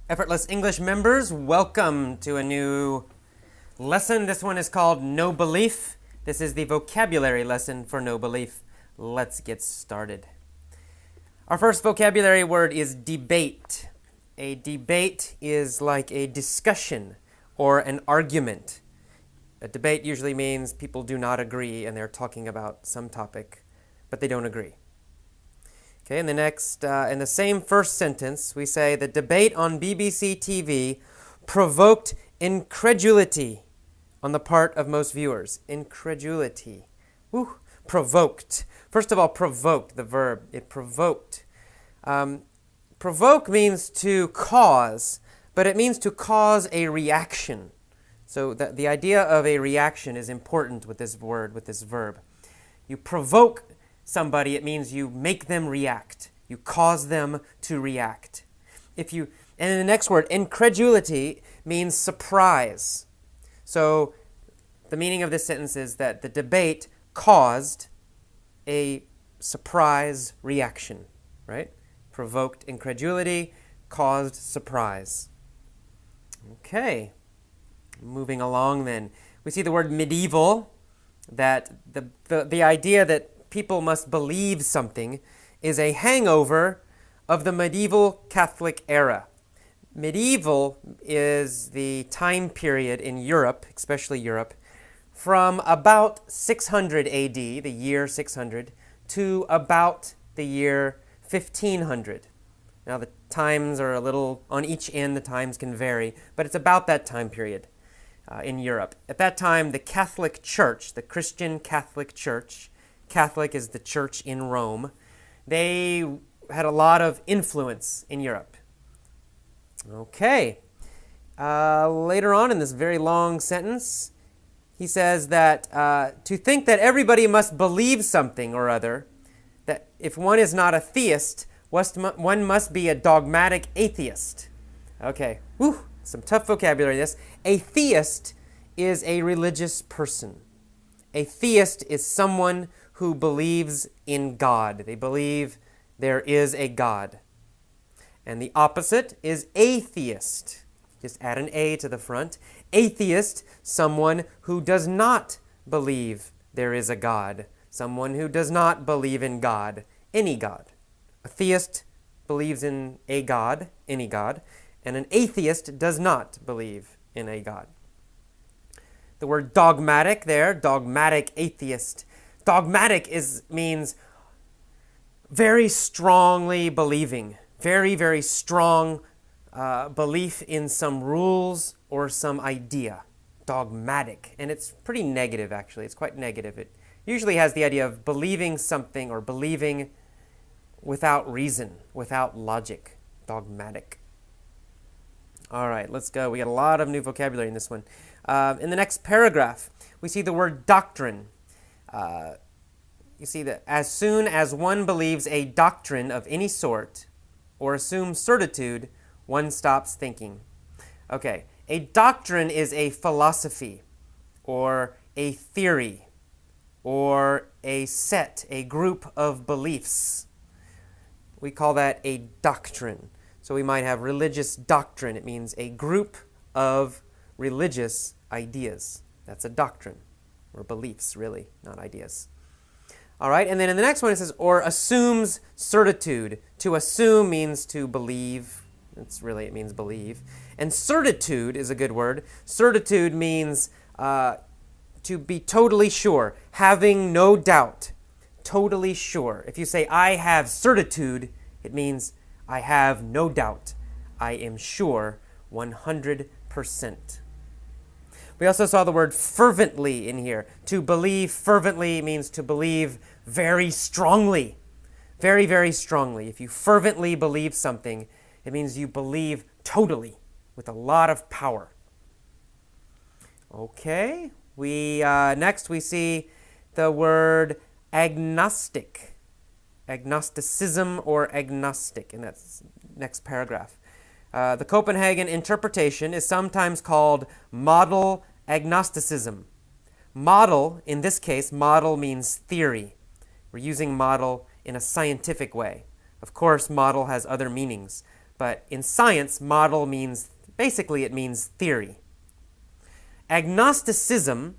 Effortless English members, welcome to a new lesson. This one is called No Belief. This is the vocabulary lesson for No Belief. Let's get started. Our first vocabulary word is debate. A debate is like a discussion or an argument. A debate usually means people do not agree and they're talking about some topic, but they don't agree. Okay, in the same first sentence, we say the debate on BBC TV provoked incredulity on the part of most viewers. Incredulity. Woo, provoked. First of all, provoked, the verb. It provoked. Provoke means to cause, but it means to cause a reaction. So the idea of a reaction is important with this word, with this verb. You provoke somebody, it means you make them react. You cause them to react. And then the next word, incredulity, means surprise. So the meaning of this sentence is that the debate caused a surprise reaction, right? Provoked incredulity, caused surprise. Okay, moving along then. We see the word medieval, that the idea that people must believe something is a hangover of the medieval Catholic era. Medieval is the time period in Europe, especially Europe, from about 600 AD, the year 600, to about the year 1500. Now the times are a little, on each end the times can vary, but it's about that time period in Europe. At that time, the Catholic Church, the Christian Catholic Church, Catholic is the church in Rome, they had a lot of influence in Europe. Okay. Later on in this very long sentence, he says that to think that everybody must believe something or other, that if one is not a theist, one must be a dogmatic atheist. Okay. Whew, some tough vocabulary this. A theist is a religious person. A theist is someone who believes in God. They believe there is a God. And the opposite is atheist. Just add an A to the front. Atheist, someone who does not believe there is a God. Someone who does not believe in God, any God. A theist believes in a God, any God, and an atheist does not believe in a God. The word dogmatic there, dogmatic atheist. Dogmatic means very strongly believing, very, very strong belief in some rules or some idea. Dogmatic. And it's pretty negative, actually. It's quite negative. It usually has the idea of believing something or believing without reason, without logic. Dogmatic. All right, let's go. We got a lot of new vocabulary in this one. In the next paragraph, we see the word doctrine. You see that as soon as one believes a doctrine of any sort or assumes certitude, one stops thinking. Okay, a doctrine is a philosophy or a theory or a set, a group of beliefs. We call that a doctrine. So we might have religious doctrine. It means a group of religious ideas. That's a doctrine, or beliefs, really, not ideas. All right, and then in the next one it says, or assumes certitude. To assume means to believe. It means believe. And certitude is a good word. Certitude means to be totally sure, having no doubt, totally sure. If you say, I have certitude, it means I have no doubt. I am sure 100%. We also saw the word fervently in here. To believe fervently means to believe very strongly. Very, very strongly. If you fervently believe something, it means you believe totally with a lot of power. Okay. Next we see the word agnostic. Agnosticism or agnostic in that next paragraph. The Copenhagen interpretation is sometimes called model agnosticism. Model, in this case, model means theory. We're using model in a scientific way. Of course, model has other meanings, But in science, model means, basically it means theory. Agnosticism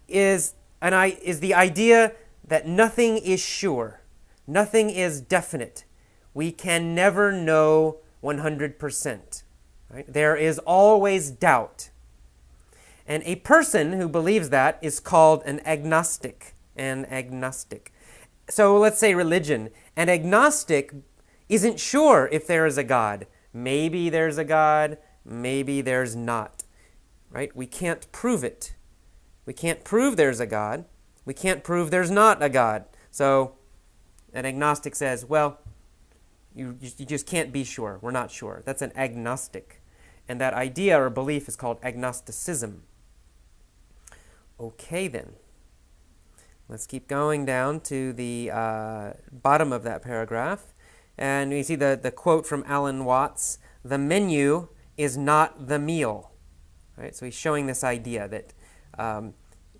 is the idea that nothing is sure, nothing is definite. We can never know 100%. Right? There is always doubt. And a person who believes that is called an agnostic. So let's say religion. An agnostic isn't sure if there is a God. Maybe there's a God, maybe there's not. Right? We can't prove it. We can't prove there's a God. We can't prove there's not a God. So an agnostic says, well, you just can't be sure. We're not sure. That's an agnostic. And that idea or belief is called agnosticism. Okay, then. Let's keep going down to the bottom of that paragraph. And we see the quote from Alan Watts, "The menu is not the meal." Right? So he's showing this idea that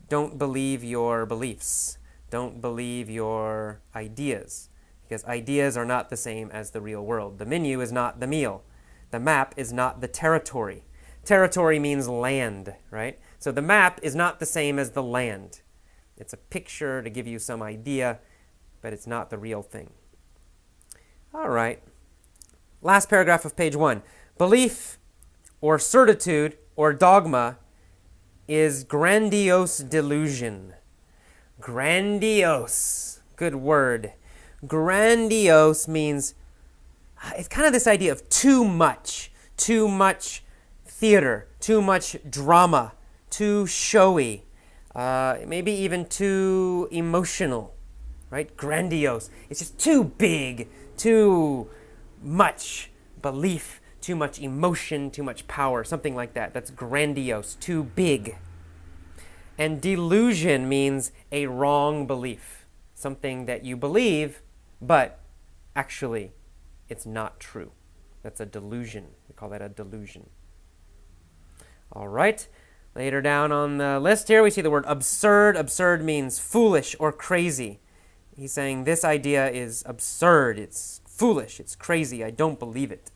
don't believe your beliefs. Don't believe your ideas. Because ideas are not the same as the real world. The menu is not the meal. The map is not the territory. Territory means land, right? So the map is not the same as the land. It's a picture to give you some idea, but it's not the real thing. All right. Last paragraph of page 1. Belief or certitude or dogma is grandiose delusion. Grandiose. Good word. Grandiose means, it's kind of this idea of too much theater, too much drama, too showy, maybe even too emotional, right? Grandiose. It's just too big, too much belief, too much emotion, too much power, something like that. That's grandiose, too big. And delusion means a wrong belief, something that you believe, but actually it's not true. That's a delusion. We call that a delusion. All right. Later down on the list here, we see the word absurd. Absurd means foolish or crazy. He's saying this idea is absurd. It's foolish. It's crazy. I don't believe it.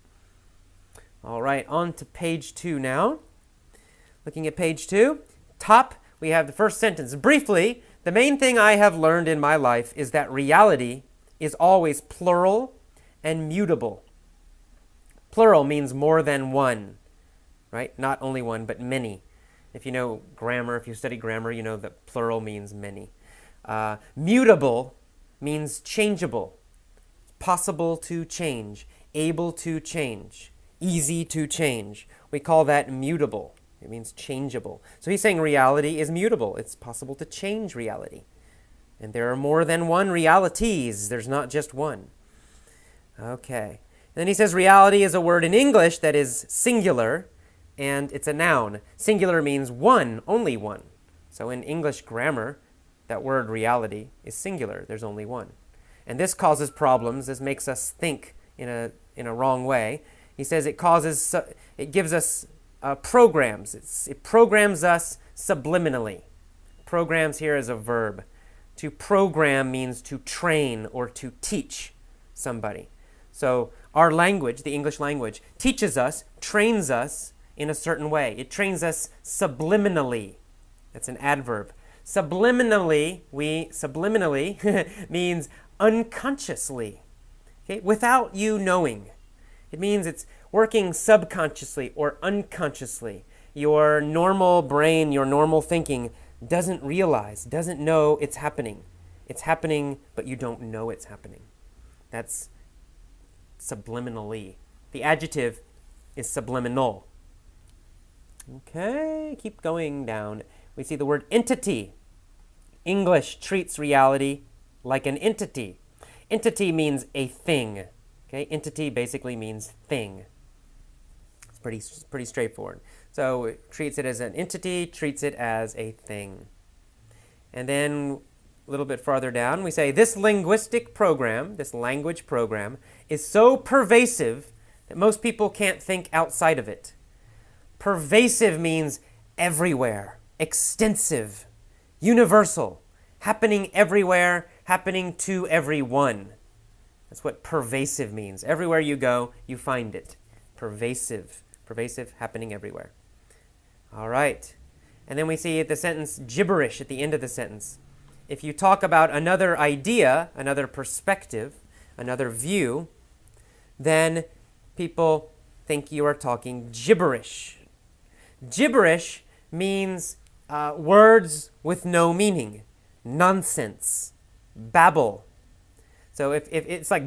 All right, on to page 2 now. Looking at page 2, top, we have the first sentence. Briefly, the main thing I have learned in my life is that reality is always plural and mutable. Plural means more than one, right? Not only one, but many. If you know grammar, if you study grammar, you know that plural means many. Mutable means changeable, possible to change, able to change, easy to change. We call that mutable. It means changeable. So he's saying reality is mutable. It's possible to change reality. And there are more than one realities. There's not just one. Okay. And then he says reality is a word in English that is singular, and it's a noun. Singular means one, only one. So in English grammar, that word reality is singular. There's only one. And this causes problems. This makes us think in a wrong way. He says it gives us programs. It programs us subliminally. Programs here is a verb. To program means to train or to teach somebody. So our language, the English language, teaches us, trains us in a certain way. It trains us subliminally. That's an adverb. Subliminally means unconsciously, okay? Without you knowing. It means it's working subconsciously or unconsciously. Your normal brain, your normal thinking doesn't realize, doesn't know it's happening. It's happening, but you don't know it's happening. That's subliminally. The adjective is subliminal. Okay, keep going down. We see the word entity. English treats reality like an entity. Entity means a thing. Okay, entity basically means thing. It's pretty straightforward. So it treats it as an entity, treats it as a thing. And then a little bit farther down, we say this linguistic program, this language program, is so pervasive that most people can't think outside of it. Pervasive means everywhere, extensive, universal, happening everywhere, happening to everyone. That's what pervasive means. Everywhere you go, you find it. Pervasive. Pervasive, happening everywhere. All right. And then we see the sentence gibberish at the end of the sentence. If you talk about another idea, another perspective, another view, then people think you are talking gibberish. Gibberish means words with no meaning, nonsense, babble. So if it's like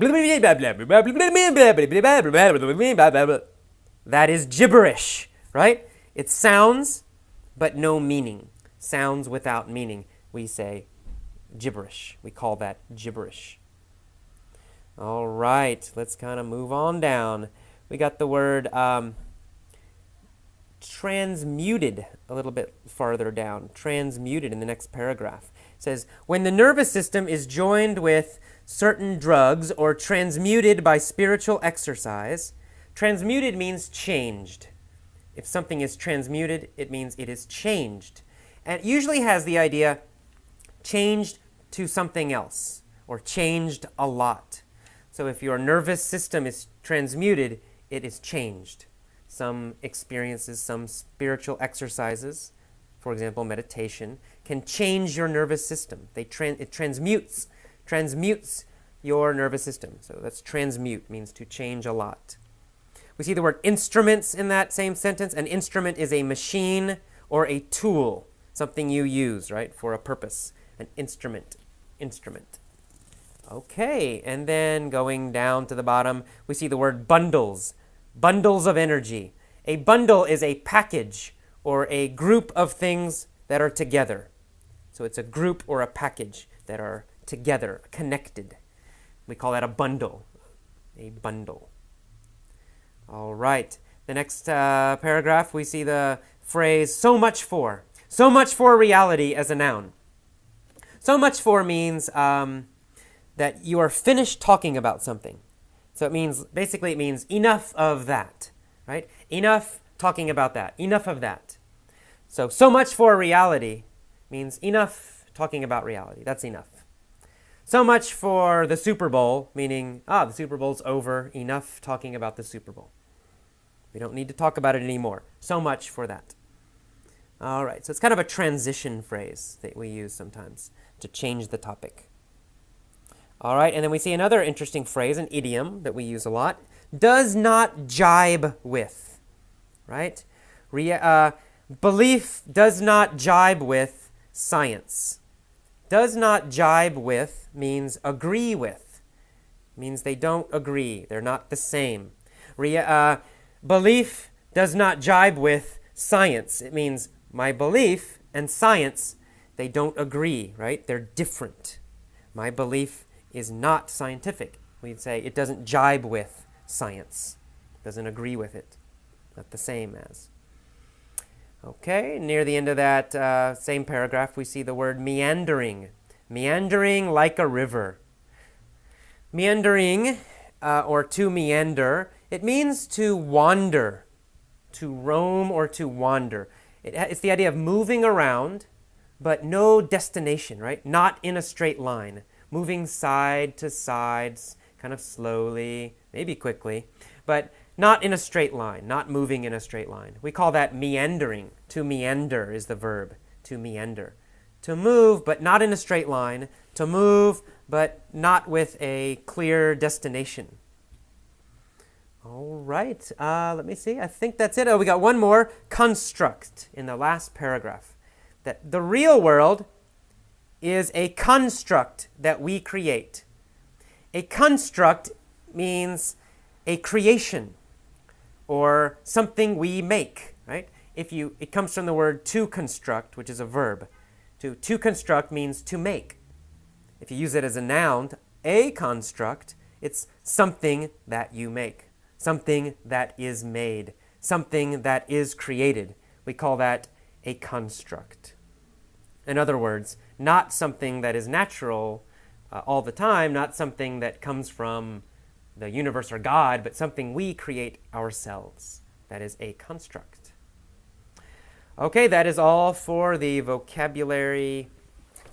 that is gibberish, right? It sounds but no meaning. Sounds without meaning. We say gibberish. We call that gibberish. All right, let's kind of move on down. We got the word transmuted a little bit farther down. Transmuted in the next paragraph. It says, when the nervous system is joined with certain drugs or transmuted by spiritual exercise, transmuted means changed. If something is transmuted, it means it is changed. And it usually has the idea changed to something else or changed a lot. So if your nervous system is transmuted, it is changed. Some experiences, some spiritual exercises, for example, meditation, can change your nervous system. It transmutes your nervous system. So that's transmute, means to change a lot. We see the word instruments in that same sentence. An instrument is a machine or a tool, something you use, right, for a purpose. An instrument. Okay, and then going down to the bottom, we see the word bundles. Bundles of energy. A bundle is a package or a group of things that are together. So it's a group or a package that are together, connected. We call that a bundle. A bundle. All right. The next paragraph, we see the phrase so much for. So much for reality as a noun. So much for means that you are finished talking about something. So it means, basically it means enough of that, right? Enough talking about that. Enough of that. So much for reality means enough talking about reality. That's enough. So much for the Super Bowl, meaning, the Super Bowl's over. Enough talking about the Super Bowl. We don't need to talk about it anymore. So much for that. All right, so it's kind of a transition phrase that we use sometimes to change the topic. All right, and then we see another interesting phrase, an idiom that we use a lot. Does not jibe with, right? Belief does not jibe with science. Does not jibe with means agree with. Means they don't agree. They're not the same. Belief does not jibe with science. It means my belief and science, they don't agree, right? They're different. My belief is not scientific. We'd say it doesn't jibe with science. Doesn't agree with it. Not the same as. Okay, near the end of that same paragraph, we see the word meandering. Meandering like a river. Meandering, or to meander, it means to wander, to roam or to wander. It's the idea of moving around, but no destination, right? Not in a straight line. Moving side to sides, kind of slowly, maybe quickly, but not in a straight line, not moving in a straight line. We call that meandering. To meander is the verb, to meander. To move, but not in a straight line. To move, but not with a clear destination. All right, let me see. I think that's it. Oh, we got one more. Construct in the last paragraph. That the real world is a construct that we create. A construct means a creation or something we make, right? It comes from the word to construct, which is a verb. To construct means to make. If you use it as a noun, a construct, it's something that you make, something that is made, something that is created. We call that a construct. In other words, not something that is natural all the time, not something that comes from the universe or God, but something we create ourselves. That is a construct. Okay, that is all for the vocabulary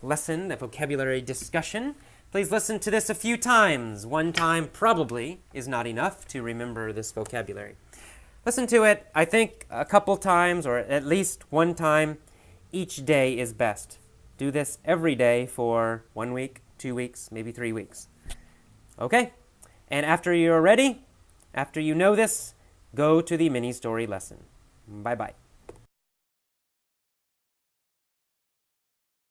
lesson, the vocabulary discussion. Please listen to this a few times. One time probably is not enough to remember this vocabulary. Listen to it, I think, a couple times or at least one time each day is best. Do this every day for 1 week, 2 weeks, maybe 3 weeks. Okay? And after you're ready, after you know this, go to the mini story lesson. Bye-bye.